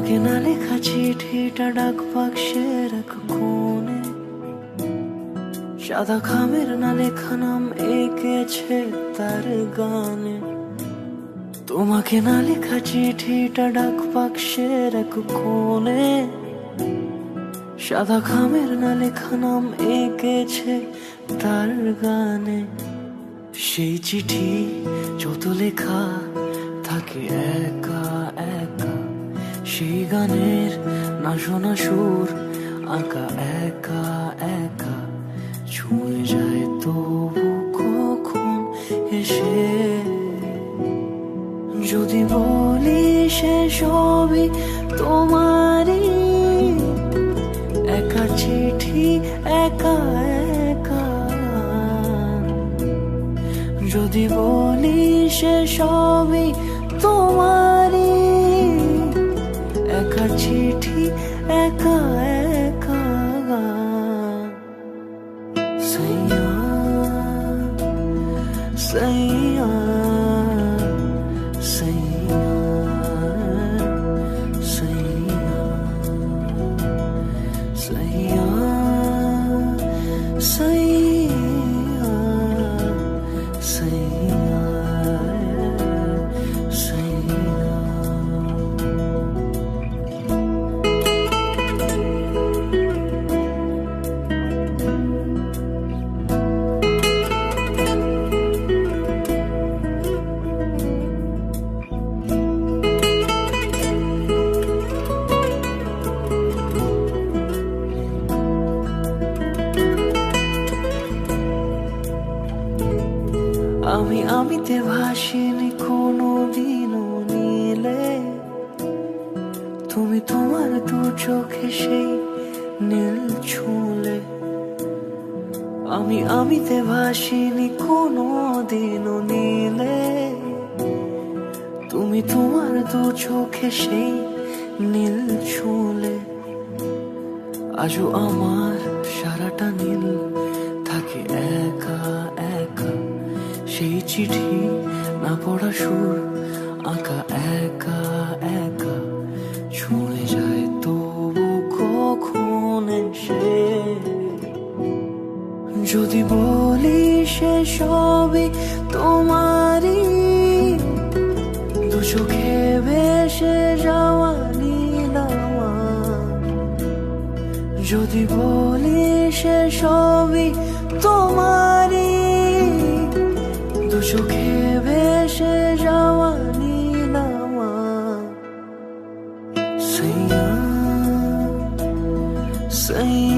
তোমাকে না লেখা চিঠিটা ডাক বাক্সের এক কোণে, সাদা খামের না লেখা নাম এঁকেছে তার গানে। তোমাকে না লেখা চিঠিটা ডাক বাক্সের এক কোণে, সাদা খামের না লেখা নাম এঁকেছে তার গানে। সেই চিঠি যত লেখা থাকে একা একা, সেই গানের না শোনা সুর আঁকা একা একা, ছুঁয়ে যায় তবু কখন এসে। যদি বলি সে সবই তোমারই, একা চিঠি একা একা। যদি বলি সে সবই তোমারই, একা চিঠি একা একা। সাইয়া সাইয়া সাইয়া সাইয়া সাইয়া সাইয়া সাইয়া সাইয়া। আমিতে ভাসিনি কোনো দিনও নীলে, তুমি তোমার দু চোখে সেই নীল ছুঁলে। আমিতে ভাসিনি কোনো দিনও নীলে, তুমি তোমার দু চোখে সেই নীল ছুঁলে। আজও আমার সারাটা নীল থাকে একা একা, সেই চিঠি না পড়া সুর আঁকা একা একা, ছুঁয়ে যায় তবু কখন এসে। যদি বলি সে সবই তোমারই, দু চোখে ভেসে যাওয়া নীলামা। যদি বলি সে সবই তোমারই, দু চোখে ভেসে যাওয়া নীলামা। সাইয়া সাইয়া